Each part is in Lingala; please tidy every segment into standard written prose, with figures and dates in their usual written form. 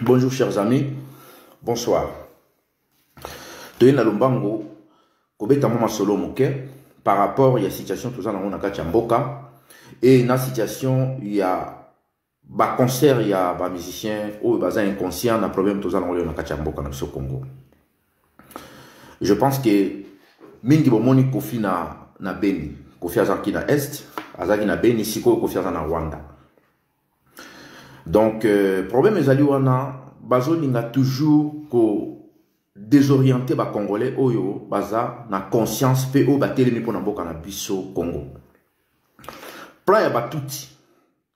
Bonjour chers amis, bonsoir. Toyena Lombango, Kobeta Mama Solo Moke, par rapport à la situation tout ça dans la Kachamboka, et dans la situation, il y a un concert, il y a un musicien, ou un inconscient, un problème tout ça dans la Kachamboka dans le Congo. Je pense que Mingi Bomoni Kofi na Beni, Kofi Azaki na Est, Azaki na Beni, Siko Kofi Azaki na Rwanda. Donc, problème est aliwana, bazolinga toujours ko désorienter ba Congolais oyo baza na conscience pe o ba telemi pona boka na biso Congo. Plan ya batuti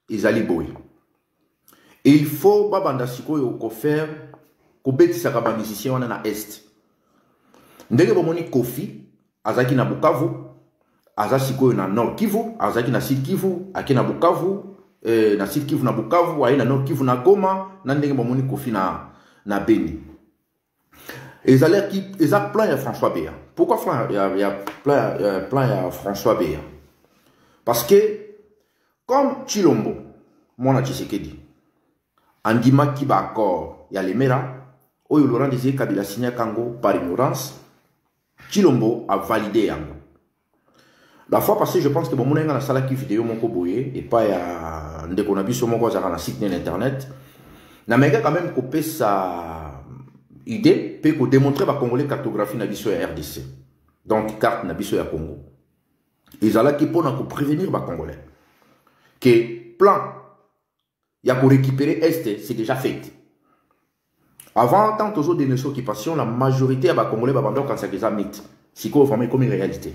ezali boy. Et il faut babanda sikoyo ko faire ko betisa ka ba musicien wana na Est. Ndenge bomoni Kofi azaki na Bukavu, azaki sikoyo na Nord Kivu, azaki na Sud Kivu, aki na Bukavu. Na Sud Kivu na Bukavu, na Nord Kivu na Goma, na ndenge bomoni Kofi na Beni. Ils ont plan ya François Béa. Pourquoi il y a plan ya François Béa? Parce que comme Chilombo, mona Tshisekedi, andima ki ba accord ya Lemera, oyo Laurent Désiré Kabila signé Kango par ignorance, Chilombo a validé yango. La fois passée, je pense que bon, mon na sala ki vidéo mon koboye et pas ya ndeko na biso moko za na site internet. Na mega quand même copier sa idée peut ko démontrer ba congolais cartographie na biso ya RDC. Donc carte na biso ya Congo. Ils allaient qui pour na ko prévenir ba congolais que plan ya ko récupérer Est c'est déjà fait. Avant tant aux autres des occupations, la majorité ya ba congolais ba bando quand ça déjà mythe. Siko vraiment comme une réalité.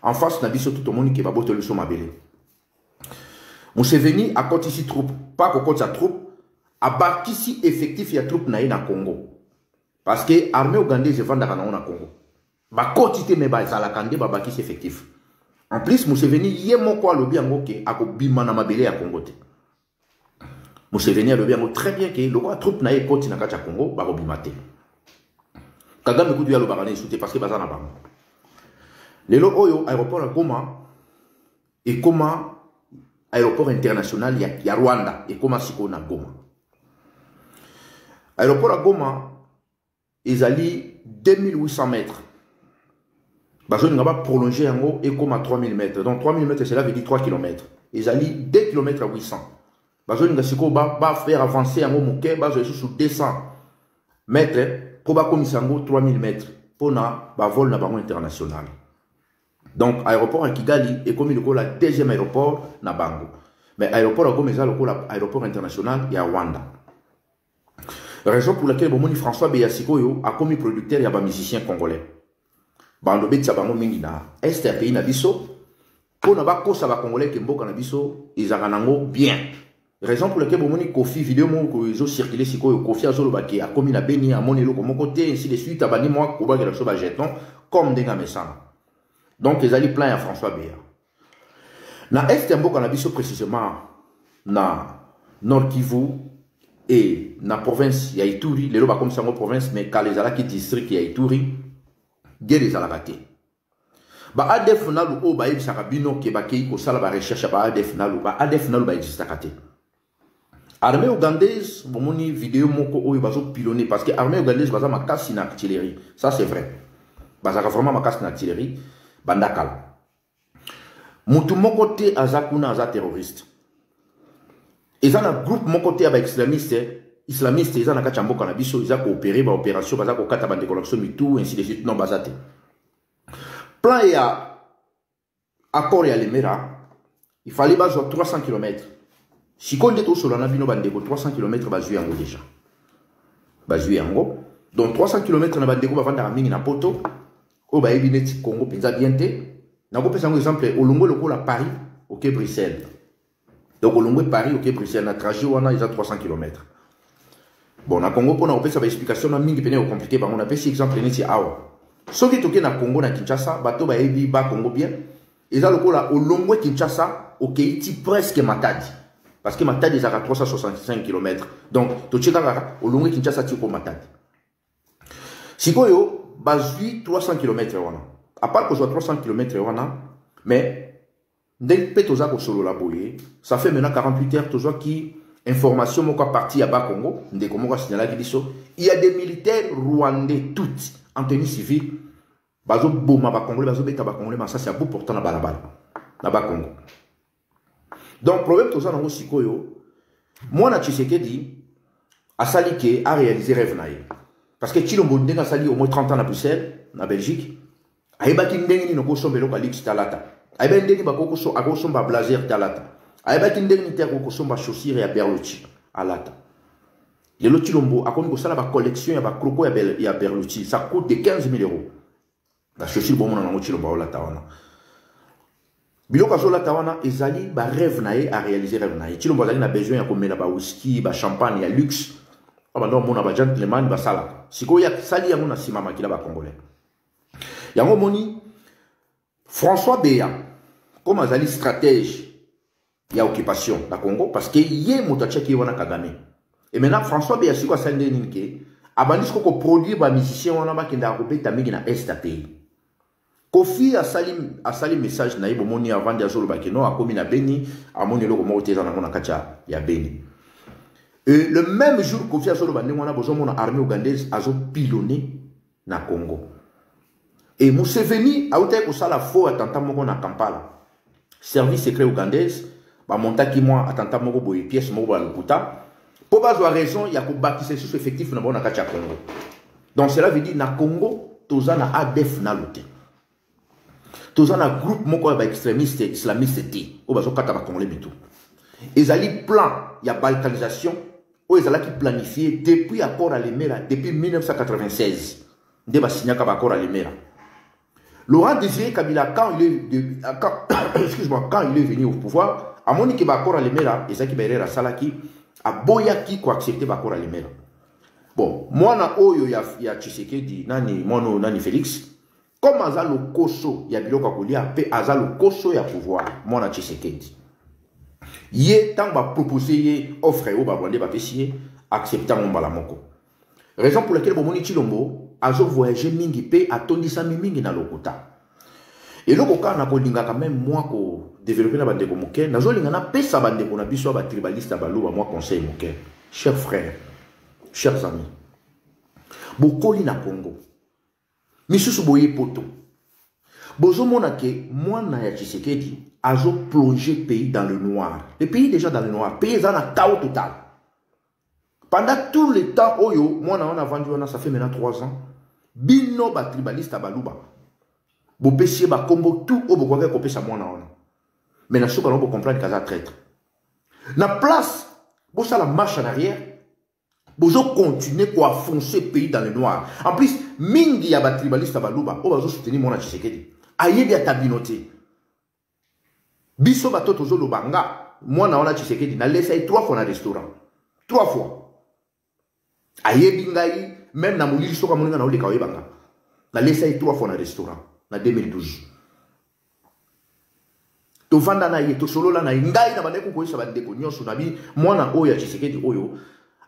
En face, on a dit tout le monde qui va botter le somabélé. Museveni a compté ici troupe, pas qu'on compte sa troupe, a bâti ici effectif ya troupe naïe na Congo. Parce que l'armée ougandaise est vendue na Congo. Ba quantité mais ba la kande ba bâti effectif. En plus, Museveni yé mon quoi le bien ngoke a ko bima na mabélé à Congo te. Museveni a le bien très bien que le quoi troupe naïe compte na kacha Congo ba ko bimate. Kagame kudu ya lo bagane souté parce que bazana ba. Lelo oyo aéroport à Goma et comment aéroport international il y a Rwanda et comment siko na Goma. Aéroport à Goma ils allaient 2800 mètres. Bazo nga ba prolonger en haut et comme à 3000 mètres. Donc 3000 mètres cela veut dire 3 km. Ils allaient 2 km à 800. Bazo nga siko ba faire avancer en haut moké bazo sous 200 mètres pour ba komisango 3000 mètres pour na ba vol na bango international. Donc, aéroport à Kigali est comme le deuxième aéroport na Bango. Mais aéroport à Goma est l'aéroport international et à Rwanda. Raison pour laquelle François Beyasikoyo a commis producteur et un musicien congolais. Bando betsa bango mingi na est un pays na biso. Pour ne pas cause à congolais qui mboka na biso, ils ont bien. Raison pour laquelle Kofi vidéo mon que ils ont circulé sikoyo Kofi azolo baki a commis na Beni a monelo comme côté ainsi de suite à bani moi ko ba la chose jeton comme des gamesana. Donc, ils allaient plein à François Béa. Na Est Mboka na biso précisément na Nord Kivu et na province ya Ituri, les loba comme ça en province, mais quand les alaki district ya Ituri, guerre les alabate. Ba ADF nalu o ba yebisa kabino ke ba kei ko sala ba recherche ba ADF nalu ba exista kate. Armée ougandaise, bomoni vidéo moko o bazo pilonner parce que armée ougandaise baza makasi na artillerie. Ça c'est vrai. Baza vraiment makasi na artillerie. Bandakala. Moutou mon côté azakuna aza terroriste. Ils ont un groupe mon côté avec islamiste, ils ont un kachambo cannabis, ils ont coopéré par opération, ils ont kata bande collection mitou ainsi de suite non basate. Plan ya accord ya Lemera, il fallait baser 300 km. Si on est au sol on a bino bande 300 km basu yango déjà. Basu yango. Donc 300 km na bande ko ba vanda mingi na poto. Au Baïbineti Congo, Penza Bienté. Nous avons un exemple au Longo, le Paris, au Quai Bruxelles. Donc au Longo, Paris, au Quai Bruxelles, na trajet, on a 300 km. Bon, na Congo, pour nous faire une explication, on a mis des compliqué, on a fait exemple, ici, awa. Ce qui est na Congo, na Kinshasa, bateau Baïbi, ba Congo bien. Et ça, le au Longo, Kinshasa, au Keiti, presque Matadi. Parce que Matadi, ils ont 365 km. Donc, tu sais, au Longo, Kinshasa, tu peux Matadi. Si vous basui 300 km à part que je sois 300 km mais dès que tu as solo la boye, ça fait maintenant 48 heures, tu vois qui information moko parti à bas Congo, ndeko moko signalaki biso, il y a des militaires rwandais toutes en tenue civile, bazo boma ba Congolais, bazo beta ba Congolais, mais ça c'est à bout portant na balabala, na bas Congo. Donc problème tout ça dans sikoyo, moi na Tshisekedi a sali ke a réalisé rêve na ye. Parce que Tshilombo ndenga sali au moins 30 ans à Bruxelles, na Belgique, ayeba ki ndengi ni noko sombe loka lix talata. Ayeba ndengi ba koko so akosomba blazer talata. Ayeba ki ndengi ni terre kosomba chaussure ya Berluti alata. Lelo Tshilombo akomi ko sala ba collection ya ba crocos ya Berluti, ça coûte de 15 000 €. La chaussure bon na Tshilombo olata wana. Biloko azolata wana ezali ba rêve na ye a réaliser rêve na ye. Tshilombo azali na besoin ya komela ba whisky, ba champagne ya luxe. Abando mona ba gentleman ba sala. Sikoya sali yango na sima makila ba Congolais. Yango moni François Beya comme azali stratège ya occupation na Congo parce que yé motachaki wana Kagame. Et maintenant François Beya siko sande ninke abandi ko produire ba musicien wana ba kenda ko beta mingi na est pays. Kofi a sali message na ibo moni avant de azolo ba keno akomi na Beni amoni loko mo teza na mona kacha ya Beni. Et le même jour Kofi a solo ba ndengwana bozo mona armée ougandaise azo pilonné na Congo. Et Museveni a été pour ça la faux attentat moko na Kampala. Service secret ougandaise ba montaki moi attentat moko boye pièce moko ba lokuta. Pour bazo raison il y a ko bâtir sous effectif na bona kacha Congo. Donc cela veut dire na Congo toza na ADF na loté. Toza na groupe moko ba extrémiste islamiste ti o bazo kata ba Congolais bitu. Ezali plan ya balkanisation o ezala ki planifié depuis accord à Lemera depuis 1996. Nde ba signé ka ba accord à Lemera. Laurent Désiré Kabila, quand il est venu au pouvoir, a moni ki ba accord à Lemera, et ça qui berera salaki, a boyaki ko accepter ba accord à Lemera. Bon, moi na oyo ya Tshisekedi nani Félix, comme azalo koso ya biloko kolia pe azalo koso ya pouvoir, moi na Tshisekedi. Yé tant ba proposer offre au ba bande ba pesier accepter mon balamoko. Raison pour laquelle bomoni Tshilombo azo voyager mingi pe atondisa mingi na lokuta. Et lokoka na kolinga quand même moi ko développer na bande ko moke, nazo linga na pesa bande ko na biso ba tribaliste baluba moi conseil moke. Chers frères, chers amis. Bokoli na Congo. Misusu boye poto. Bozo mona ke mwana ya Tshisekedi azo plonger pays dans le noir. Le pays déjà dans le noir, pays dans un chaos total. Pendant tout le temps, moi, on a vendu, ça fait maintenant 3 ans. Bino ba tribaliste baluba. Bo pesier ba combo tout au bokwa ko pesa moi na ona. Mais na souka no bo comprendre kaza traître. Na place, bo ça la marche en arrière. Bozo continuer quoi foncer pays dans le noir. En plus, mingi ya ba tribaliste baluba, o bazo soutenir mon Tshisekedi. Ayebi atabinoté. Biso bato tozo lobanga, moi na ona Tshisekedi na laissé 3 fois na restaurant. 3 fois. Ayebi ngai même na molili soka moninga na oleka oyebanga. Na laissé 3 fois na restaurant na 2012. To vanda na ye to solo la na ngai na bandeko ko isa bandeko nyonso na bi mwana oyo ya Tshisekedi oyo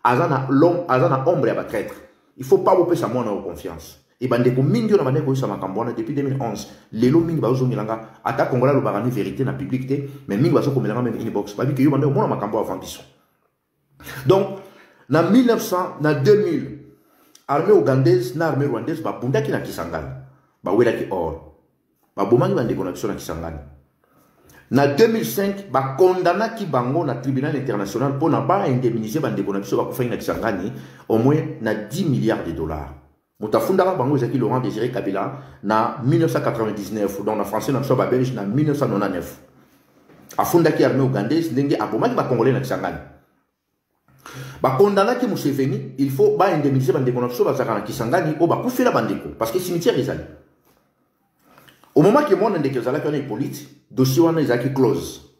azana l'homme azana ombre ya ba traître. Il faut pas vous sa mwana au confiance. Et bandeko mingi na bandeko isa makambona depuis 2011. Lelo mingi bazo ngilanga ata kongola lo barani vérité na public te mais mingi bazo komelanga même inbox ba bi ke yo bandeko mona makambo avant biso. Donc na 1900 na 2000 armée ougandaise na armée rwandaise ba bundaki na Kisangani ba welaki or ba bomaki bandeko na biso na Kisangani. Na 2005 ba condamna ki bango na tribunal international pour na ba indemniser bandeko na biso ba kufanya na Kisangani au moins na 10 milliards de dollars. Mutafunda bango ezaki Laurent Désiré Kabila na 1999 donc na français na biso ba belge na 1999. Afunda ki armée ougandaise ndenge abomaki ba congolais na Kisangani. Ba condamna ki Museveni, il faut ba indemniser bandeko na biso ba zaka na Kisangani o ba kufela bandeko parce que cimetière ezali. Au moment que moi ndeke zalaki na Hippolyte, dossier wana ezaki close.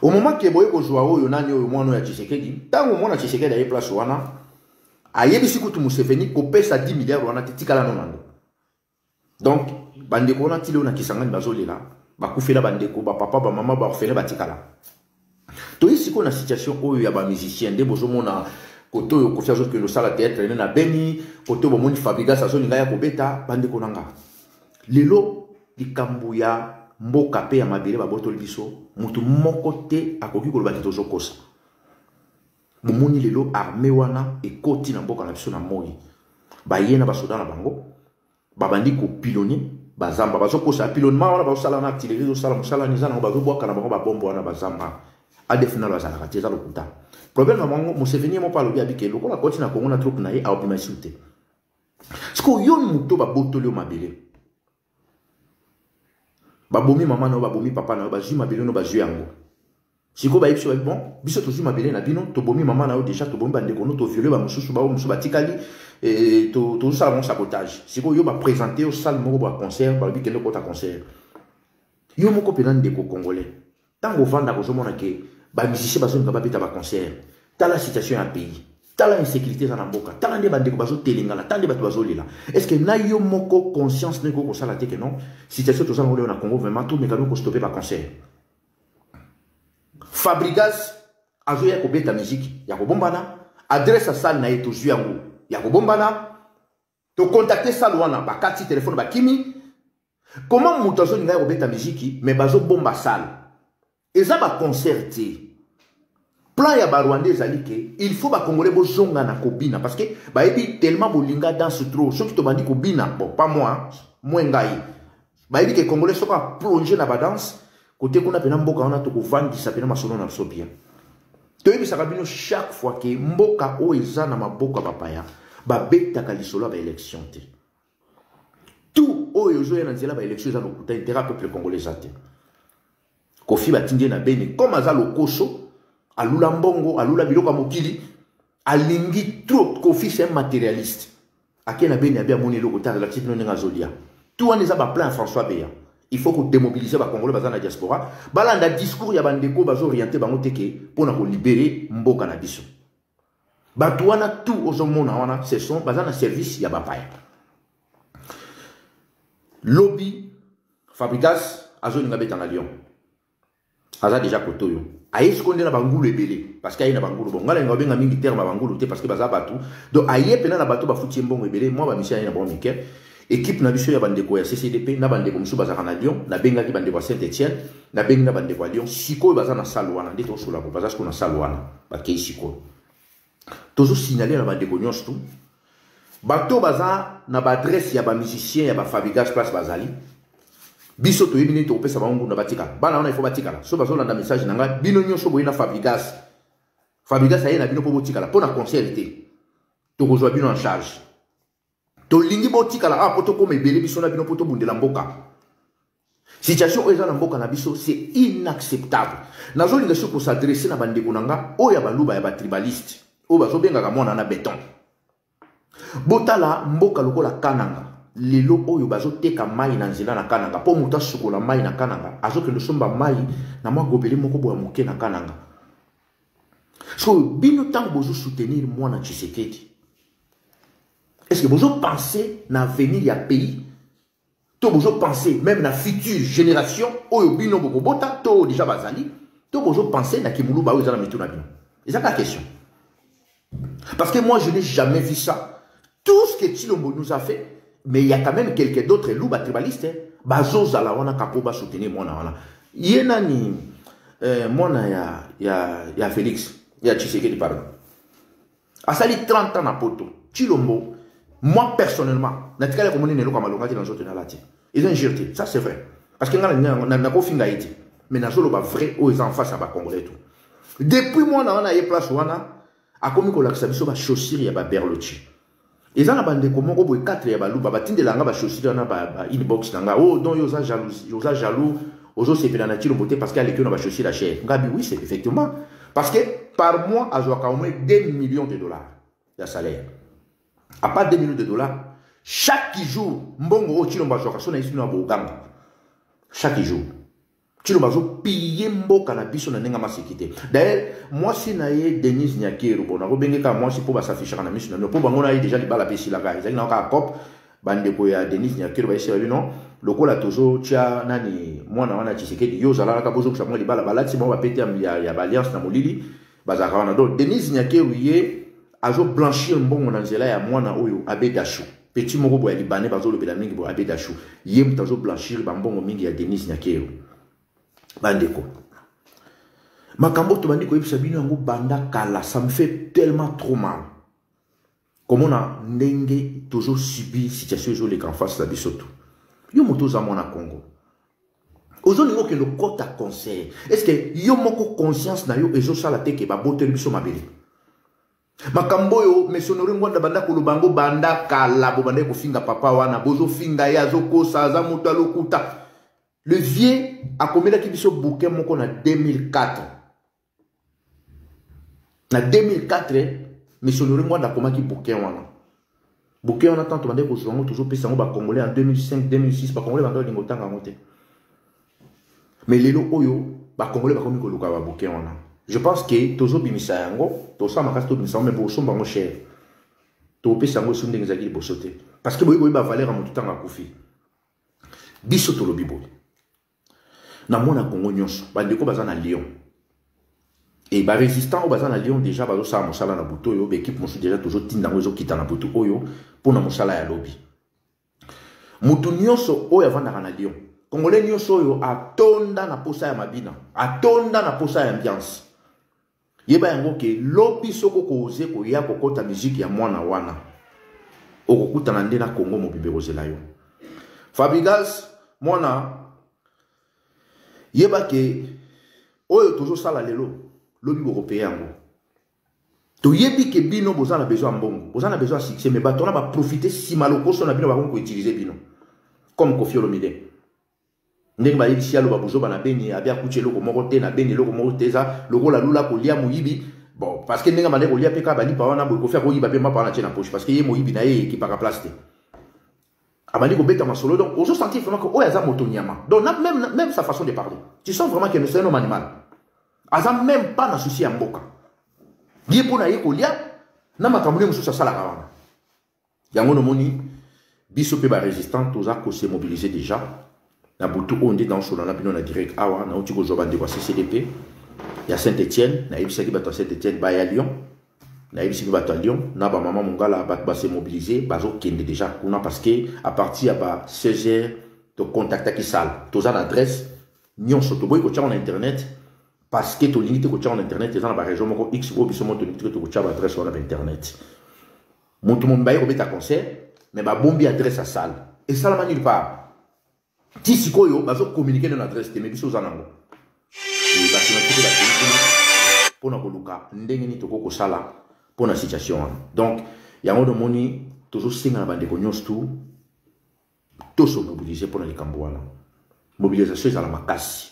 Au moment que boye ko joa oyo nani oyo mwana ya Tshisekedi, tango mwana Tshisekedi aye place wana, ayebisi kutu Museveni ko pesa 10 milliards wana tikala nonando. Donc bandeko na tilo na Kisangani bazolela, ba kufela bandeko, ba papa ba mama ba orphelin ba tikala. To ici qu'on a situation oyo ya ba musicien de bozo mona koto yo confiance que le sala théâtre na Beni, koto bo moni fabrica sa zone ngaya ko beta bandeko nanga. Lelo likambo ya mboka pe ya mabele ba botoli biso mutu moko te akoki koloba tozo kosa. bomoni lelo armée wana ekoti na mboka na biso na moi bayena basoda na bango babandi ko pilonner bazamba bazokosa pilonement wana bazosala na artillerie bazosala mosala niza na bazobwaka na bango babombo wana bazamba adefinal bazalaka te eza lokuta problème na bango Museveni mo palobi abike lokola koti na Congo na troupe na ye aobima isute siko yo muto babotoli o mabele babomi mama na babomi papa na bazwi mabele no bazwi yango siko ba yipso bon biso tozwi mabele na bino to bomi mama na yo déjà to bomi bande ko no to violer ba mususu ba mususu batikali et to ça mon sabotage siko yo ba présenter au salle moko ba concert ba bikendo ko ta concert yo moko pelande de ko congolais tango vanda ko zomona ke ba musicien bazo ngaba beta ba concert tala situation ya pays tala insécurité za na mboka tala nde bande ko bazo telingala tande bato bazo lila est-ce que na yo moko conscience ne ko sala te que non situation to za ngolo na Congo vraiment tout mekano ko stopper ba concert Fabregas azoya ko beta musique ya ko bombana adresse à salle na eto zuyango ya ko bombana to contacter salle wana ba kati téléphone ba kimi comment mutazo ninga ko beta musique mais bazo bomba salle eza ba concerté plan ya ba Rwandais ezali ke il faut ba congolais bo zonga na kobina parce que ba ebi tellement bolinga danse trop ceux qui to bandi kobina bon pas moi moi ngai ba ebi ke congolais soka plonger na ba danse côté qu'on a pena mboka on a to ko vandisa pena masono na so bien to yebi sakabino chaque fois que mboka o eza na maboka bapaya ba beta ka lisolo ba élection te tout o yozo ya na nzela ba élection za lokuta intérêt peuple congolais zate Kofi batindie na beni comme aza lokoso alula mbongo alula biloko mokili alingi trop Kofi c'est un matérialiste akena beni abia moni lokota la type no nga zolia tout on eza ba plan François Beya il faut que démobiliser les Congolais dans la diaspora. Balanda discours ya bandeko bazo orienté bango teke pour na ko libérer mboka na biso. Batouana tout aux homona wana ce sont bazana service ya bapaya. Lobby Fabregas azo ninga betanga Lyon. Aza déjà kotoyo. Aye sekonde na bangulu ebele parce que aye na bangulu bon ngala ngabenga mingi terme bangulu te parce que baza batu. Donc aye pena na batu ba futi mbongo ebele moi ba mission aye na bon mikel. Équipe na biso ya bandeko ya CCDP na bandeko musu bazaka na Lyon na benga ki bandeko Saint-Etienne na benga na bandeko Lyon siko baza na salwana ndito sola ko baza ko na salwana ba ke siko tozo signaler na bandeko nyonso tu bato baza na ba adresse ya ba musicien ya ba Fabregas place bazali biso to yebini to pesa bangu na batika bana wana il faut batika la so bazo landa message nanga bino nyonso boyina Fabregas aye na bino po botika la pona concert te to kozwa bino en charge to lingi botika la poto ko mebele biso na bino poto bundela mboka situation eza na mboka na biso c'est inacceptable nazo linga soko s'adresser na bandeko nanga oya baluba ya ba tribaliste o bazo benga ka mona na béton botala mboka lokola Kananga lelo oyo bazo teka mai na nzela na Kananga po muta sukola mai na Kananga azo ke somba mai na mwa gobele moko boya moke na Kananga so bino tango bozo soutenir moi na Tshisekedi. Est-ce que vous pensez à l'avenir du pays? Vous pensez même à la future génération? Ou bino bokobota, to déjà bazali? Vous pensez à Kimulu ba uzala mituna bino? C'est ça la question. Parce que moi je n'ai jamais vu ça. Tout ce que Tshilombo nous a fait, mais il y a quand même quelques d'autres loups tribalistes. Bazo zala wana kapo ba soutenir mona wana. Yena ni mona ya Félix, ya Tshisekedi pardon. Asali 30 ans na poto. Tshilombo moi personnellement, na tikale ko moni nelo ka malonga ti na zote na lati. Ils ont injurté, ça c'est vrai. Parce que na ko finga iti. Mais na zolo ba vrai o ils en face à ba congolais tout. Depuis moi na ye place wana akomi ko lakisa biso ba chaussures ya ba berlochi. Ils en a bande ko moko boy 4 ya ba luba ba tindela nga ba chaussures na ba inbox na nga. Oh donc yoza jaloux, ozo sepela na tilo boté parce qu'elle que na ba chaussures à cher. Ngabi oui, c'est effectivement parce que par mois azoka au moins 2 millions de dollars de salaire. À part 2 millions de dollars, chaque jour, mbongo o chilomba zoka sona ici na boganga. Chaque jour. Chilomba zo piller mboka na biso na nenga masekité. D'ailleurs, moi si na ye Denis Nyakero bona robenge ka moi si po ba s'afficher na mission na po bango na déjà libala pesi la gars. Ezali na ka cop bande ko ya Denis Nyakero ba esi non lokola tozo tia nani mwana wana Tshisekedi yo zala ka bozo kusama libala balati bon ba péter ya alliance na molili bazaka wana. Donc Denis Nyakero ye azo blanchir mbongo na nzela ya mwana oyo abedashu petit moko boya libanais bazo lobela mingi bo abedashu ye mutazo blanchir ba mbongo mingi ya Denis Nyakero bandeko Makambo to bandi ko yebisa bino yango banda kala, ça me fait tellement trop mal. Comme on a ndenge toujours subi situation jo les en face la bisoto. Yo moto za mona Congo. Aujourd'hui ngo ke le côté conseil. Est-ce que yo moko conscience na yo ezo sala te ke ba botel biso mabeli. Makambo yo mesonori ngwanda banda ko lubango banda kala bo banda ko finga papa wana bozo finga ya zo kosa za muta lokuta. Le vieux a commis la biso bouquet moko na 2004. Na 2004 mesonori ngwanda komaki bouquet wana. Bouquet on attend to banda ko zongo toujours pesa ngo ba congolais en 2005 2006 ba congolais banda lingotanga ngote. Mais les lots oyo ba congolais ba komi ko luka ba bouquet wana. Je pense que toujours bimisa yango, to sa makasto bimisa mais bo somba ngo cher. To pesa ngo sunde ngezaki bosote. Parce que boyi ba valeur en tout temps akufi. Biso to lobi boyi. Na mona Congo nyonso, ba ndeko baza na Lyon. Et ba résistant au baza na Lyon déjà bazo sa mosala na buto yo, équipe mosu déjà toujours tinda ngo kita na buto oyo pour na mosala ya lobby. Mutu nyonso oyo avanda na Lyon. Congolais nyonso oyo atonda na posa ya mabina, atonda na posa ya ambiance. Yeba yango ke lobby soko ko oser ko ya kokota musique ya mwana wana. Okokuta na ndena Congo mobimbe kozela yo. Fabrigas mwana yeba ke oyo toujours sala lelo lobby européen yango. To yebi ke bino bozana besoin mbongo, bozana besoin succès mais batona ba profiter si maloko so na bino ba ko utiliser bino. Comme Koffi Olomide. Ndenge ba yebisi alo babuzo bana beni abia kuche loko moko te na beni loko moko teza loko la lula ko lia moyibi bon parce que ndenge mane ko lia peka bali pa wana boy ko faire ko yiba pe ma pa na tena poche parce que ye moyibi na ye qui para place te. Abandi ko beta masolo donc on se sentit vraiment que o yaza motonyama. Donc même sa façon de parler. Tu sens vraiment que c'est un homme animal. Aza même pas na souci ya mboka. Ye pona ye ko lia na makamune musu sa sala kawana. Yango no moni biso pe ba résistant toza ko se mobiliser déjà. Na butu onde dans son na bino na direct awa na otiko zobande kwa CCDP ya Saint-Étienne na ibisaki bato Saint-Étienne ba ya Lyon na ibisaki bato Lyon na ba maman mongala ba se mobiliser bazo kende déjà kuna parce que à partir à 16h to contacter qui salle toza na adresse nyonso to boy ko tia en internet parce que to limite ko tia en internet dans la région moko X o biso moto limite to tia adresse sur internet monto mon baye ko beta concert mais ba bombi adresse à salle et ça la nulle part. Si si koyo bazo communiquer dans l'adresse de mebiso zanango. Et parce que pour na koluka ndenge ni toko ko sala pour na situation. Donc yango de moni toujours singa bande ko nyonsto to so mobiliser pour na likambo wana. Mobilisation za la makasi.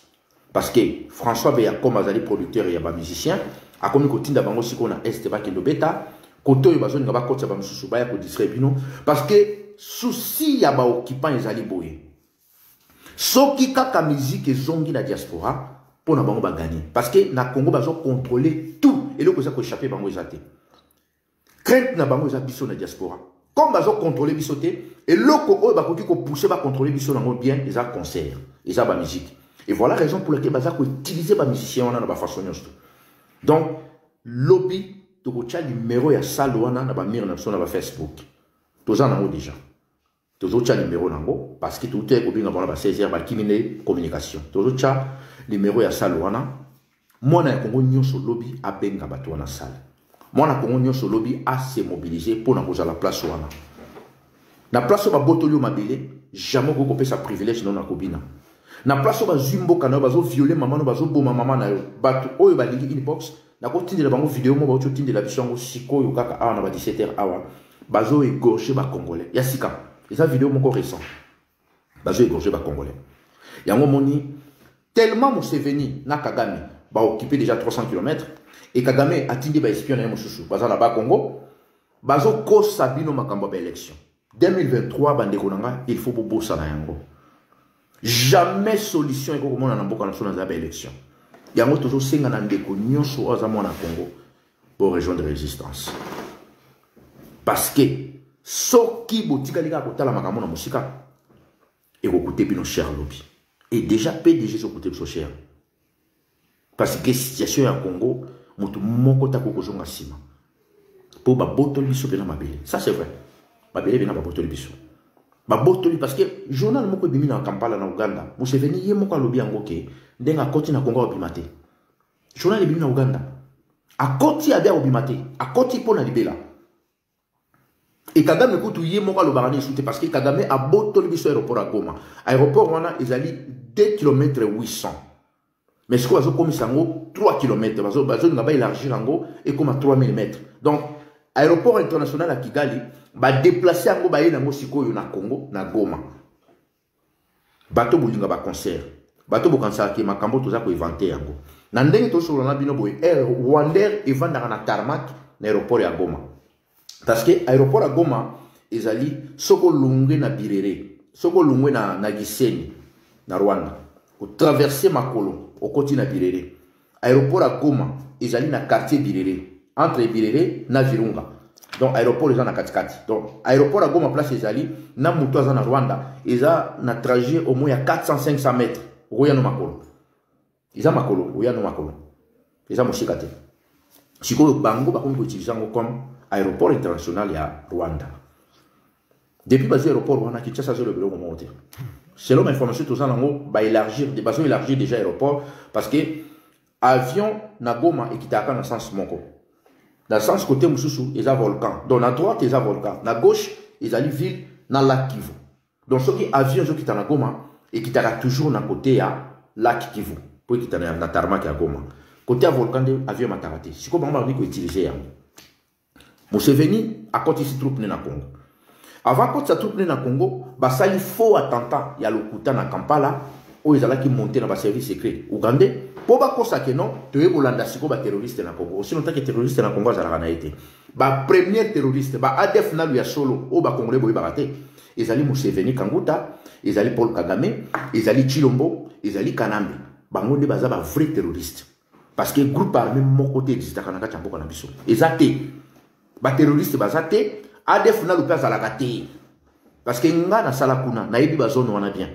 Parce que François Beya comme azali producteur et ba musicien a komi ko tinda bango siko na est ba kendo beta koto yo bazo ngaba kotsa ba mususu ba ya ko distraire bino parce que souci ya ba occupant ezali boye. Soki kaka musique zongi la diaspora pour na bango ba gagner parce que na Congo bazo contrôler tout et le ko za ko échapper bango ezate crainte na bango za biso na diaspora comme bazo contrôler biso te et loko o ba koki ko pousser ba contrôler biso na bien eza concert eza ba musique et voilà la raison pour laquelle baza ko utiliser ba musicien wana na ba façon nyonso donc lobby to ko tia numéro ya salle wana na ba mir na so na ba Facebook toza nango déjà toujours tcha numéro nango parce que tout est combien avant la 16h ba kimine communication toujours tcha numéro ya salle wana mona ya Congo nyonso lobby a benga bato wana salle mona Congo nyonso lobby a se mobiliser pour na koza la place wana na place ba botolio mabele jamais ko pesa privilège non na kobina na place ba zumbo kana bazo violer maman no bazo boma maman na yo bato oyo ba lingi inbox na ko tindela bango vidéo mo ba tindela bisango sikoyo kaka awa na ba 17h awa bazo égorger ba congolais ya sika. Et ça vidéo mon récent. Bazo égorgé ba congolais. Yango moni tellement Museveni na Kagame ba occupé déjà 300 km et Kagame a tindi ba espion na mususu. Baza na ba Congo. Bazo ko sabino makambo ba élection. 2023 bandeko nanga il faut bobosa na yango. Jamais solution eko komona na mboka na so na za ba élection. Yango toujours senga na ndeko nyonso aza mona Congo pour rejoindre résistance. Parce que soki botika lika kotala makambo na musika et kokoute bino cher lobby et déjà PDG so kokoute biso cher parce que situation ya Congo moto moko ta ko zonga sima pour ba botoli biso pena mabele ça c'est vrai mabele bena ba botoli biso ba botoli parce que journal moko bimi na Kampala na Uganda Museveni ye moko lobby yango ke ndenga koti na Congo obimate journal est na Uganda. A koti abia obimate, a koti pona libela. Et Kagame kutu yé moka le barani soute parce que Kagame a boto le biso aéroport à Goma. Aéroport wana ezali 2 km 800. Mais ce qu'on a commis sango 3 km. Bazo n'a pas élargi rango et comme à 3000 mètres. Donc aéroport international à Kigali va déplacer ango ba yena siko yo na Congo na Goma. Bato bulinga ba concert. Bato bo kansa ki makambo toza ko inventer yango. Na ndenge to solo na bino boy Air Rwandair evanda na tarmac na aéroport ya Goma. Parce que l'aéroport à Goma, ils allaient soko lungwe na Birere, soko lungwe na Gisenyi, na Rwanda, pour traverser Makolo, au côté na Birere. Aéroport à Goma, ils allaient na quartier Birere, entre Birere na Virunga. Donc aéroport ils ont na katikati. Donc aéroport à Goma place ils allaient na Mutoza na Rwanda, ils ont na trajet au moins à 400-500 mètres. Oya no Makolo. Ils ont Makolo, oya no Makolo. Ils ont moshikate. Siko bango ba ko utiliser comme aéroport international à Rwanda. Depuis basé aéroport Rwanda qui tient le bureau monté. Selon mes informations, tout ça va élargir, des bases élargir déjà aéroport parce que avion na Goma et qui dans le sens moko. Dans le sens côté Moussoussou, ils ont volcan. Donc à droite ils ont volcan, à gauche ils ont ville dans lac Kivu. Donc ceux qui avion qui sont na Goma et qui sont toujours na côté à lac Kivu pour qui sont na tarmac à Goma. Côté à volcan de avion mataraté. Si comment on dit qu'on utiliser Museveni a côté ses troupes na Congo. Avant que sa troupe na Congo, basali faux attentat ya lokuta na Kampala où ils allaient monter dans le service secret ougandais. Pour ba kosa que non, tu es bolanda siko ba terroriste na Congo. Aussi longtemps que terroriste na Congo ça na été. Ba premier terroriste, ba ADF na lui a solo au ba congolais boy baraté. Ils allaient Museveni Kanguta, ils allaient Paul Kagame, ils allaient Chilombo, ils allaient Kanambe. Bango de baza ba vrai terroriste. Parce que groupe armé mon côté existe kana ka chamboka na biso. Ezate ba terroriste bazate ADF na lupa za la gâté parce que nga na sala kuna na yebi bazone wana bien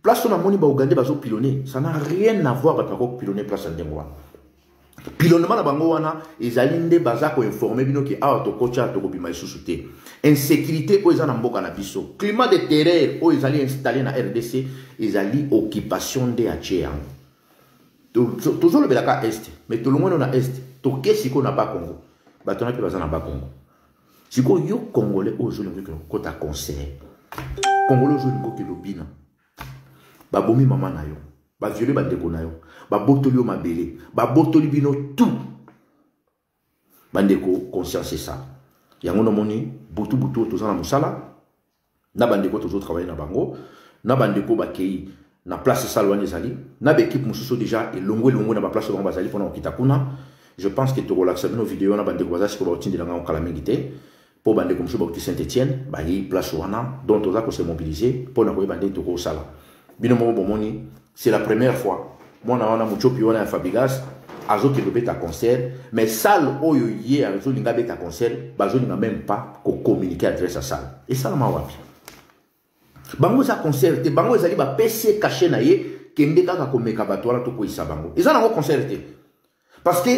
place on a moni ba Ougandais bazo pilonner ça n'a rien à voir avec ko pilonner place ndengwa pilonnement na bango wana ezali nde bazako informer bino ki awa to kocha to kobima isusuté insécurité o ezana mboka na biso climat de terreur o ezali installé na RDC ezali occupation de Acheang toujours le belaka est mais tout le monde na est to kesi ko na ba Congo batona pe bazana ba Congo siko yo congolais aujourd'hui ko ta conseil congolais aujourd'hui ko lobina ba bomi mama na yo ba violer ba ndeko na yo ba botoli yo mabele ba botoli bino tout bandeko conscience c'est ça yango no moni butu to na musala na bandeko to travailler na bango na bandeko ba kei na place salwani zali na ba équipe mususu déjà et longwe na ba place bango bazali pona okita kuna. Je pense que tu relaxes nos vidéos na bande ko bazasi ko ba tindi nga kala mingité pour bande comme so ba Saint-Étienne ba yi place wana dont on a se mobiliser pour na ko bande to ko sala bino mo bomoni c'est la première fois moi na wana muchopi wana Fabigas azo ki lobeta concert mais salle oyo yé azo linga beta concert bazo linga même pas ko communiquer adresse à salle et ça ma wapi bango za concert te bango ezali ba PC caché na ye kende kaka ko meka batwala to ko isa bango ezana ko concert parce que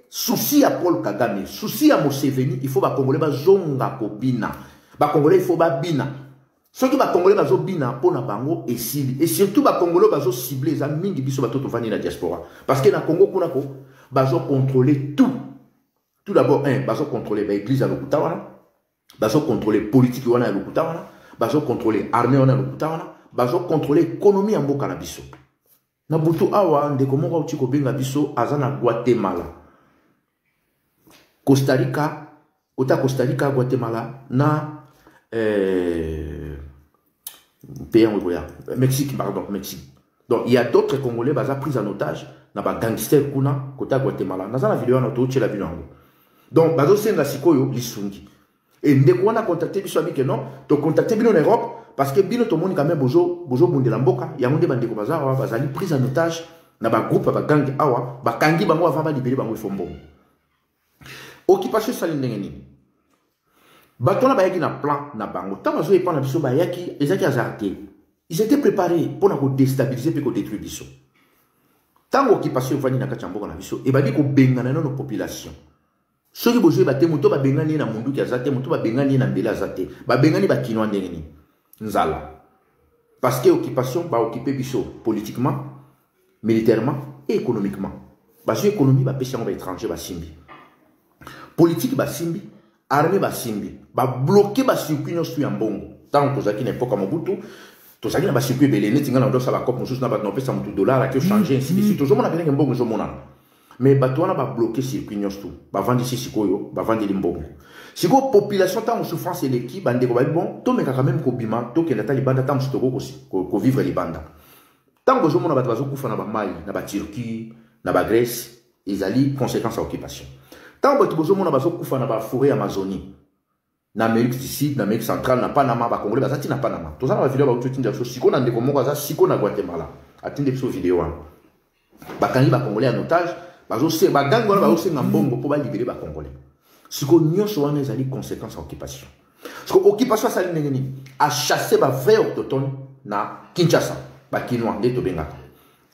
souci à Paul Kagame, souci à Museveni, il faut ba Congolais ba zonga ko bina. Ba Congolais il faut ba bina. Ceux qui ba Congolais ba zo bina pour na bango et cible et surtout ba Congolais ba zo cibler za mingi biso ba toto vani na diaspora. Parce que na Congo kuna ko ba zo contrôler tout. Tout d'abord ba zo contrôler ba église à lokuta wana, ba zo contrôler politique wana à lokuta wana, ba zo contrôler armée wana à lokuta wana, ba zo contrôler économie en mboka na biso. Na butu awa ndeko moko uti ko benga biso azana Guatemala. Costa Rica, Guatemala, na pays Mexique, pardon, Mexique. Donc il y a d'autres Congolais qui sont pris en otage, na ba gangster kuna kota Guatemala. Na la vidéo na to la vidéo. Donc bazo senga sikoyo lisungi. Et ndeko na contacté biso abi que non, to contacter bino en Europe parce que bino to moni quand même bozo bundela mboka, ya monde bandeko bazara bazali pris en otage na ba groupe ba gang awa, ba kangi bango avant ba libérer bango fombo. Occupation salindengeni. Batona bayaki na plan na bango. Tant bazo epana biso bayaki ezaki azarté. Ils étaient préparés pour na ko déstabiliser pe ko détruire biso. Tant occupation vani na kachamboka na biso e badi ko bengana na population. Soki bozo bate muto ba bengani na mundu ki azate muto ba bengani na mbela azate. Ba bengani ba kinwa ndengeni. Nzala. Parce que occupation ba occuper biso politiquement, militairement et économiquement. Parce que l'économie va pêcher en étranger, va simbi. Politique va simbi, armée va simbi, va bloquer va circuit nos en bongo. Tant que ça qui n'est pas comme Mobutu, tout ça qui n'a pas circuit belé, n'est-ce pas dans la COP, nous n'a pas non ça mon dollar qui a changé ainsi de suite. Toujours on a bien un bongo jomona. Mais bateau va bloquer circuit nos tout, va vendre ici sikoyo, va vendre limbongo. Si la population est en souffrance et l'équipe, bon, tout le monde quand même kobima, tout le monde est en souffrance, ko vivre les bandes. Tant que je m'en vais à la Mali, na Turquie, na Grèce, ils ont conséquences à l'occupation. Tant que je m'en vais à la forêt Amazonie, na Amérique du Sud, na Amérique centrale, na Panama, na Congolais, na Panama. Tout ça, la vidéo va vous dire si on a des Congolais, si on a Guatemala, attendez cette vidéo. Bakani ba Congolais en otage, bazo se bagango ba ose ngambongo pour libérer ba Congolais. Si on a des conséquences à l'occupation. Parce que l'occupation a chassé les vrais autochtones na Kinshasa, les Kinois, les Tobenga.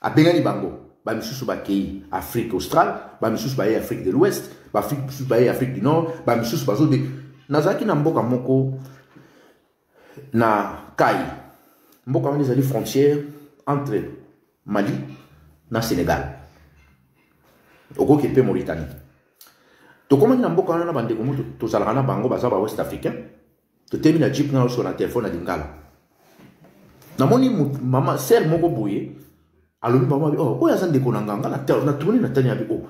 A Bengani Bango, les Missous Bakei, Afrique australe, les Missous Bakei, Afrique de l'Ouest, les Missous Bakei, Afrique du Nord, les Missous Bakei, Nazaki na Mboka Moko, na Kai. Mboka Moko, les frontières entre Mali et Sénégal. Au Côte Mauritanie. To comment na mboka na bande ko mutu to salaka na bango baza ba West Africain to temi na jeep na sur na téléphone na dingala na moni mama sœur moko boye alobi mama oh oya zande ko nganga na terre na tuni na tanya bi oh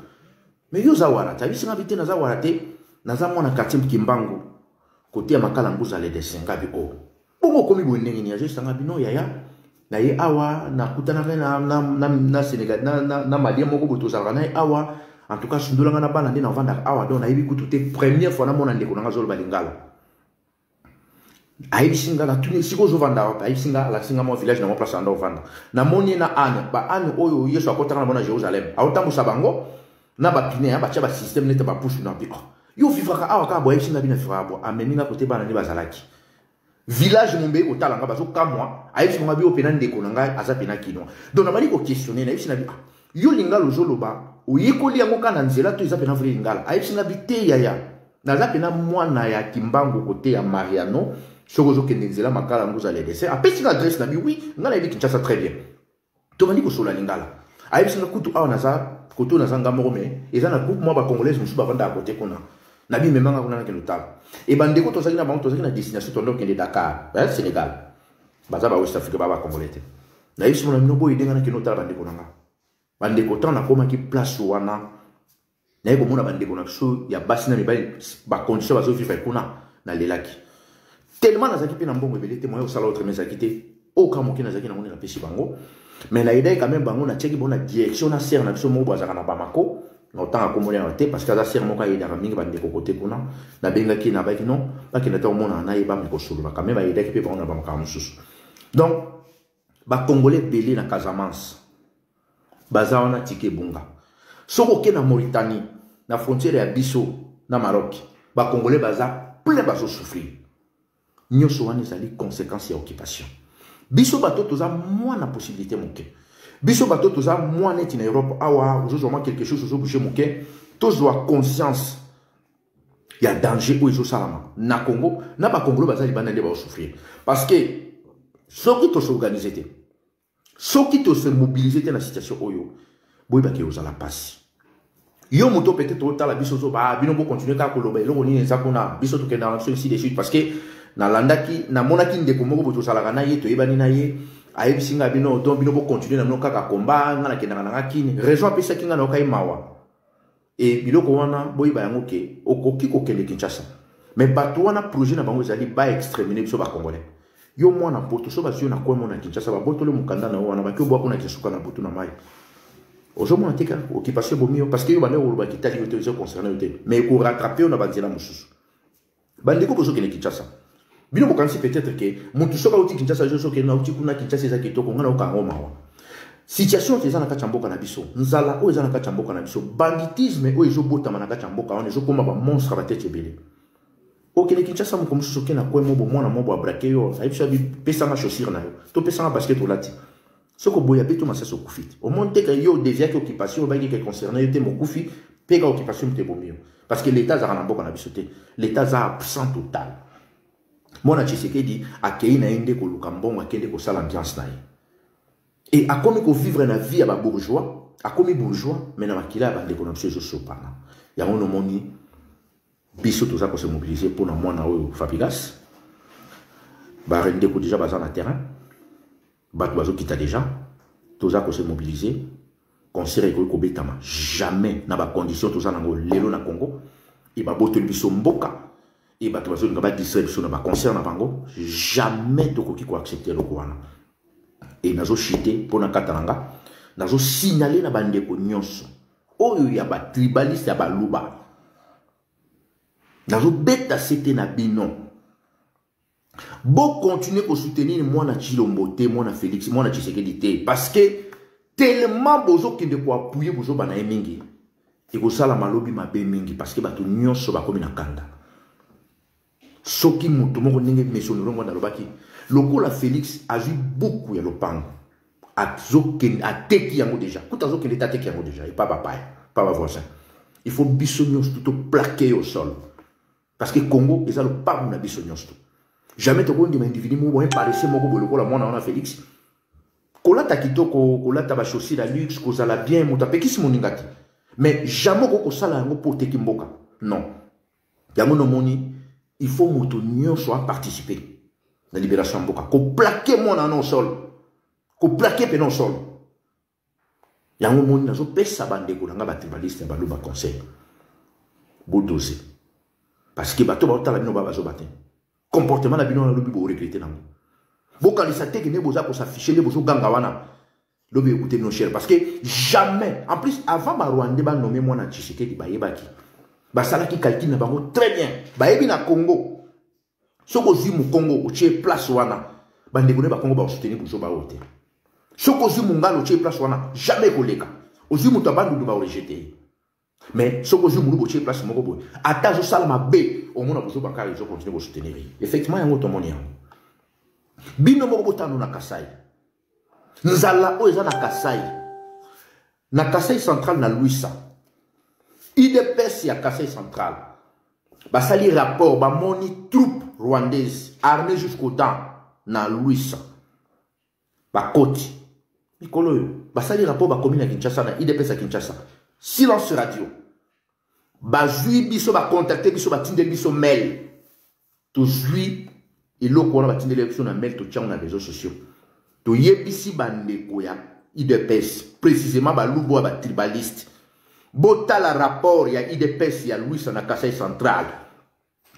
mais yo za wara ta bisinga bité na za wara te na za mona katim kimbango côté ya makala nguza le dessin ka bi oh bongo komi bo ndenge ni ya juste nga bi no yaya na ye awa na kutana na Sénégal na Mali moko bo to salaka na awa. En tout cas, si nous avons un peu de awa donc aibi kutu première fois na mona ndeko na zolo balingala. Aibi singa la tuni siko zo vanda wa aibi singa la singa mo village na mo place anda vanda. Na moni na ane ba ane oyo yeso akota na mona Jérusalem. Autambo sabango na ba pine ba tia ba système nete ba push na bi. Yo vivra awa ka bo aibi singa bina fira bo ameninga kote bana ni bazalaki. Village mumbe otalanga bazo kamwa aibi singa bi opena ndeko na ngai aza pena kinwa. Donc na bali ko questionner na aibi singa bi yo lingalo zoloba uyikoli yango kana nzela to ezapena vle lingala ayisinga bite yaya naza pena mwana ya kimbango kote ya Mariano soko zo kende nzela makala nguza le dessin apesinga adresse na bi oui ngala yebi Kinshasa très bien to mandi ko sola lingala ayisinga kutu awa naza koto naza ngamoro me ezana groupe moi ba congolais musu ba vanda kote kuna na bi memanga kuna na kenotala e bandeko to zaki na bango to zaki na destination to ndo kende Dakar Sénégal baza ba West Africa ba congolais te na yisinga na minobo idenga na kenotala bandeko nanga bandeko tant na koma ki place wana na yeko mona bandeko na so ya basi na mibali ba condition bazo vivre kuna na lelaki tellement na zaki pe na mbongo ebele te moyo sala autre mais zakité o ka moki na zaki na mona na pesi bango mais na idée quand même bango na tcheki bona direction na serre na biso mo bazaka na Bamako na temps akomona na te parce que za serre moko ayeda mingi bandeko côté kuna na benga ki na ba ki non ba ki na ta mona na yeba miko solo ba quand même ayeda ki pe bango na Bamako mususu donc ba congolais belé na Casamance baza wana tike bunga soko ke na Mauritanie na frontière ya biso na Maroc ba congolais baza plein bazo souffrir nyoso wana ezali conséquence ya occupation biso bato toza moins na possibilité moke biso bato toza moins net na Europe awa ozozoma quelque chose ozo bouger moke tozwa conscience ya danger o ezo salama na Congo na ba congolais baza libanda nde ba souffrir parce que soki to s'organiser te ceux qui te se mobilisent dans la situation oyo boy ba ke ozala passe yo moto peut-être autant la biso zo ba bino bo continuer ka koloba eloko ni eza kuna biso to kenda na ici de suite parce que na landaki na monaki ndeko moko boto sala kana ye to yebani na ye ayebi singa bino donc bino bo continuer na mnoka ka combat ngana kenda na kini raison apesa kinga na kai mawa et biloko wana boy ba yango ke okoki ko kende Kinshasa mais bato wana projet na bango ezali ba exterminer biso ba congolais yo mwana poto so basio na kwa mona Kinshasa ba boto le mukanda na wana ba kyo bwa kuna kisuka na boto na mai ozo mona tika occupation bomio parce que yo bane oloba kitali yo te concerné yo te mais ko rattraper on a banzela mususu bandeko bozo kene Kinshasa bino bokansi peut-être que mutu soka uti Kinshasa jo soka na uti kuna Kinshasa za kitoko ngana okango mawa situation eza na kachamboka na biso nzala o eza na kachamboka na biso banditisme o ezo bota na kachamboka on ezo koma ba monstre ba tete belé ok les Kinshasa mo comme soki na kwa mobo mwana mobo abrake yo aibisa bi pesa ma chaussure na yo to pesa ma basket o lati soko boya beto masasa okufiti au monde que yo devia que occupation ba qui concerné yo te mo kufi pega occupation te bomio parce que l'état za na mboka na biso te l'état za absent total mona Tshisekedi akei na inde ko luka mbongo akende ko sala ambiance na ye et a comme ko vivre na vie ya ba bourgeois a commis bourgeois, mais dans la bande de je suis pas. Il y a un moni, biso tout ça pour se mobiliser pour le mois na Fabigas. Bah rendre déjà bazar na terrain. Bat bazo quitta déjà. Tout ça pour se mobiliser. Conseil ko betama. Jamais na ba condition tout ça na lelo na Congo. Et ba botel biso mboka. Et ba bazo ngaba distribution na ba concert na bango. Jamais to ko accepter le kwana. Et nazo chité pour na katalanga. Nazo signaler na bande ko nyonso. Oyo ya ba tribaliste ya ba luba. Nazo beta c'était na binon. Bon continuer à soutenir moi na Chilombo te, moi na Félix, moi na Tshisekedi te parce que tellement bozo qui de quoi appuyer bozo bana mingi. Et ko sala malobi mabe mingi parce que bato nyonso ba komi na kanda. Soki mutu moko ndenge mesonero ngo na lobaki. Lokola Félix a vu beaucoup ya lopango. A teki yango déjà. Kuta zo kende teki yango déjà et pas papa, pas voisin. Il faut bisognos tout plaquer au sol. Parce que Congo ils a le pas na bisognos tout. Jamais te kondi ma individu mo boye paresse moko bolokola mona na Félix. Kolata kitoko, kolata ba chaussure la luxe, kozala bien, mutapekisi moningati. Mais jamais ko sala yango pour teki mboka. Non. Yango no moni, il faut moto nyonso a participer la libération mboka. Ko plaquer mona na au sol. Ko plaquer pe non sol. Yango moni nazo pesa bande ko nga ba tribaliste ba loba conseil. Bulldozer. Parce que bato ba otala bino ba bazo batin. Comportement la bino na lobi bo regretter nango. Boka li sa teke ne boza ko s'afficher ne bozo ganga wana. Lobi écouter nos chers parce que jamais en plus avant ba Rwanda ba nommer moi na Tshisekedi ba yebaki. Ba sala ki calcul na bango très bien. Ba yebi na Congo. Soko zi mu Congo o tie place wana. Ba ndeko ne ba Congo ba soutenir bozo ba hote. Soko zi mu ngalo tie place wana jamais koleka. Ozi mu tabandu ba rejeter. Mais ce que je me dis, place mon robot. Attends, je sale ma bé. Au moins, vous avez besoin de continuer à soutenir. Effectivement, il y a un autre moyen. Bino mo robot na Kasai. Nzala o eza na Kasai. Na Kasai central na Luisa. IDPS ya Kasai central. Basali rapport ba moni troupe rwandaise armée jusqu'au dents na Luisa. Ba koti. Mikolo basali rapport ba commune ya Kinshasa na IDPS ya Kinshasa. Silence radio. Bazui biso ba contacter biso ba tindel biso mail. To zui ilo ko na ba tindel biso na mail to tchang na réseaux sociaux. To yebisi bande ko ya IDPS précisément ba lubo ba tribaliste. Bota la rapport ya IDPS ya Louis na Kasai central.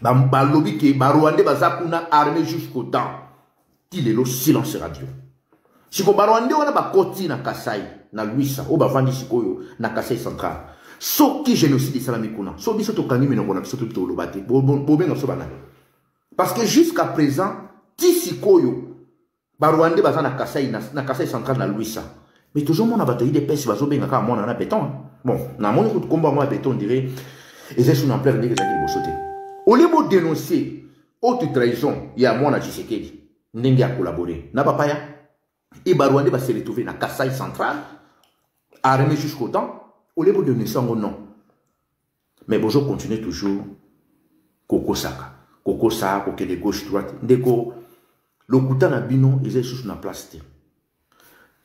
Ba lobi ke ba Rwanda bazakuna armée jusqu'au dents. Il est le silence radio. Si ko ba Rwanda wana ba koti na Kasai na Luisa o ba vandi sikoyo na Kasai central. So qui génocide salami kuna. So biso to kangi mino kona biso to lobate. Bo benga so bana. Parce que jusqu'à présent ti sikoyo ba Rwanda baza na Kasai central na Luisa. Mais toujours mon abatterie des pèses bazo benga ka mona na béton. Bon, na moni ko combat moi béton on dirait et c'est sur ampleur ndenge za ki bosote. Au lieu de dénoncer haute trahison, il y a moi na Tshisekedi. Ndenge a collaborer. Na papaya et ba Rwanda ba se retrouver na Kasai central. Armé jusqu'au temps, au lieu de donner ça, non. Mais bonjour, continue toujours. Koko Saka. Koko Saka, Koko de gauche, droite. Ndeko, le kouta na bino, ils sont sur la place.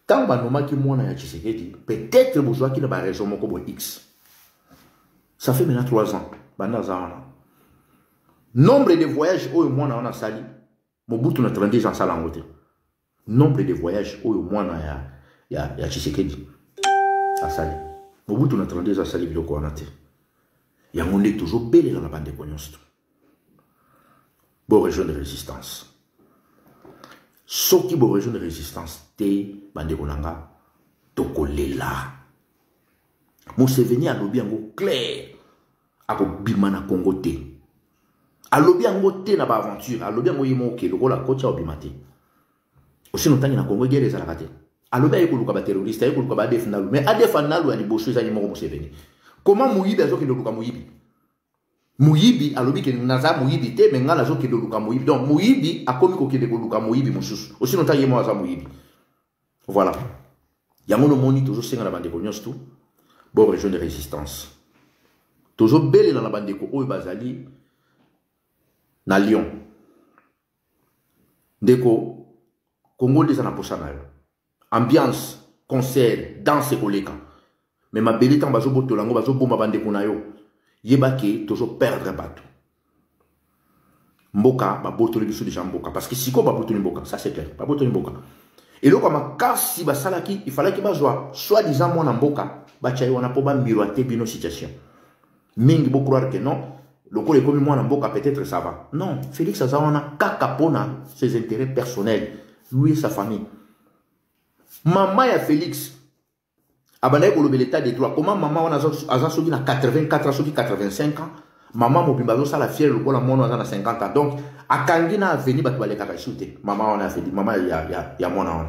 Tant que nous avons moi na Tshisekedi, peut-être besoin qu'il y a une raison pour X. Ça fait maintenant 3 ans. Nombre de voyages, où moi na sali. Mobutu na 32 ans salangote. Nombre de voyages, où moi na ya Tshisekedi. Asali. Mobutu na 32 asali biloko wana te. Yango nde toujours belé dans la bande de Konyonsto. Bon région de résistance. Soki bo région de résistance te bande konanga tokolela. Museveni alobi yango clair. Ako bimana Congo te. Alobi yango te na ba aventure, alobi yango yimo ke lokola kocha obimate. Aussi notangi na Congo guerre ezalaka te. Alobi ayekoluka ba terroriste, ayekoluka ba ADF nalu, mais ADF nalu ya liboso ezali moko Museveni. Comment Muyibi azoki luka Muyibi? Muyibi alobi ke naza Muyibi te, mais ngala azoki luka Muyibi. Donc Muyibi akomi ko kende luka Muyibi mususu. Aussi notangi yemo aza Muyibi. Voilà. Yango no moni toujours senga na bande ko nyonso bon région de résistance. Toujours belle dans la bande ko oyo bazali na Lyon. Ndeko Congo déjà na posana. Ambiance, concert, danse et colléga. Mais ma belle temps bazo botolango bazo bomba bande kunayo. Yeba ke tozo perdre bateau. Mboka ba botoli biso déjà mboka parce que siko ba botoli mboka, ça c'est clair. Ba botoli mboka. Et là comme kasi ba salaki, il fallait que bazwa soit disant mon mboka, ba chayi wana po ba miroiter bino situation. Mingi bo croire que non, le col est comme moi mboka peut-être ça va. Non, Félix Azawana kakapona ses intérêts personnels, lui et sa famille. Maman ya Félix abandonné pour l'état des droits. Comment maman on a soki na 84 ans, soki 85 ans, maman mobimbazo ça la fière le la mono na 50 ans. Donc à Kangina venu ba tobale kaka shooter. Maman on a fait maman ya mona.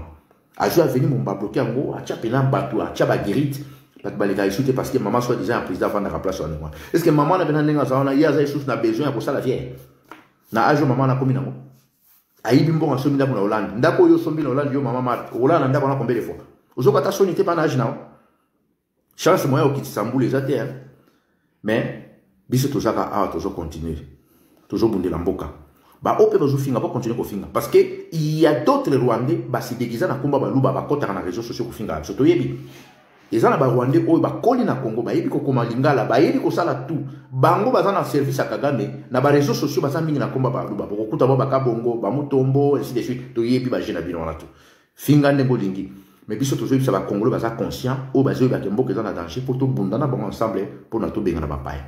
A joué venu mon ba bloquer en gros, a chapena batou, a chaba guérite, ba tobale kaka shooter parce que maman soit disant président avant de remplacer on. Est-ce que maman na bena nenga ça on a ya sous na besoin pour ça la fière. Na âge maman na komi nango. Ayibi mbonga somi ndako na Hollande. Ndako yo somi na Hollande yo maman ma. Hollande ndako na combien de fois. Ozoka ta sonité pas na âge na. Chance moyen au kiti samboule les athées. Mais, biso tozaka a toujours continuer. Toujours bundé l'amboka. Ba ope bazo finga pas continuer ko finga parce que il y a d'autres Rwandais ba se déguiser na komba ba luba ba kota na réseaux sociaux ko finga. Soto yebi. Ezana ba Rwandais oyo ba koli na Congo ba yebi ko koma lingala ba yebi ko sala tout. Bango baza na service à Kagame na ba réseaux sociaux baza mingi na komba ba luba. Boko kuta ba kabongo ba mutombo ainsi de suite. To yebi ba jena bino na tout. Finga ndembo lingi. Mais biso toujours ça va Congolais baza conscient au bazo ba kembo que dans la danger pour tout bundana bon ensemble pour na to benga na bapaya.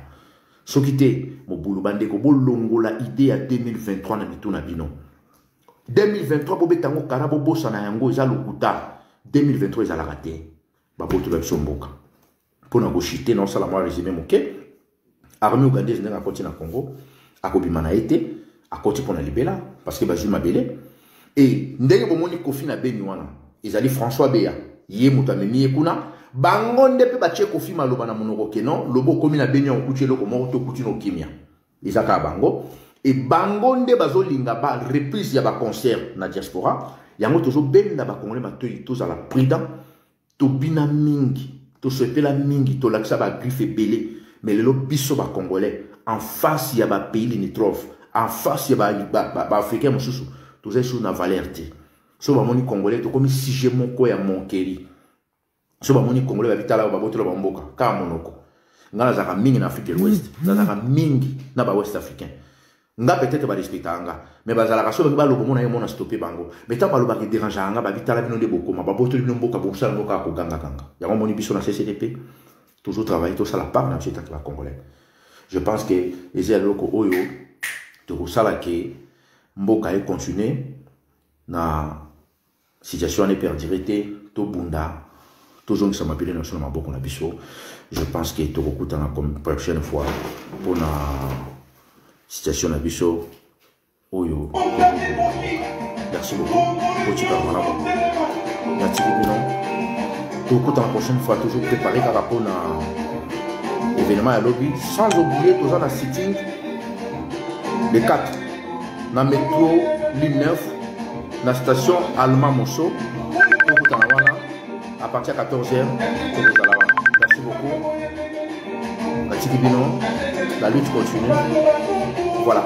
Sokité mo bulu bande ko bolongola idée à 2023 na mituna bino. 2023 bo betango karabo bossa na yango za lokuta. 2023 za la raté. Ba boto la somboka. Pour na go chiter non ça la moi résumé moké. Armée ougandaise na continent Congo akobima na été a continue pour na libéla parce que bazu mabele et ndenge bomoni kofi na beni wana. Ils allaient François Béa, yé mutamemi ekuna, bangonde pe bache kofi maloba na monoko kenon, lobo komi na benya okuche loko morto kuti no kimia. Isaka bango et bangonde bazo linga ba reprise ya ba concert na diaspora, yango tozo benda ba congolais matoyi toza la prudent, to bina mingi, to sepela mingi, to laksa ba griffe belé, mais le biso ba congolais en face ya ba pays limitrophe, en face ya ba africain mususu, toza sur na valerte. So ba moni congolais to comme si je moko ya monkeri. So ba moni congolais ba bitala ba botelo ba mboka ka monoko. Ngala zaka mingi na Afrique de l'Ouest, zaka mingi na ba West africain. Nga peut-être ba respectanga, mais ba zala ka so ba lobo mona ye mona stopper bango. Mais ta ba loba ki dérangeanga ba bitala bino de boko ma ba botelo bino mboka bo sala mboka ko ganga ganga. Ya ko moni biso na CCDP. Toujours travailler tout ça la part na cheta la congolais. Je pense que les eloko oyo to sala ke mboka e continuer na situation est perdurée, tout bunda, tout gens qui sont appelés nationalement beaucoup na biso. Je pense que tout beaucoup dans comme prochaine fois pour la situation na biso. Oyo. Merci beaucoup. Merci beaucoup. Tout beaucoup dans la prochaine fois toujours préparé par rapport à l'événement à lobby, sans oublier toujours la sitting les 4 dans métro ligne 9. La station Alma Mosso, à partir de 14h, merci beaucoup. La lutte continue. Voilà.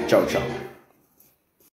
Ciao, ciao.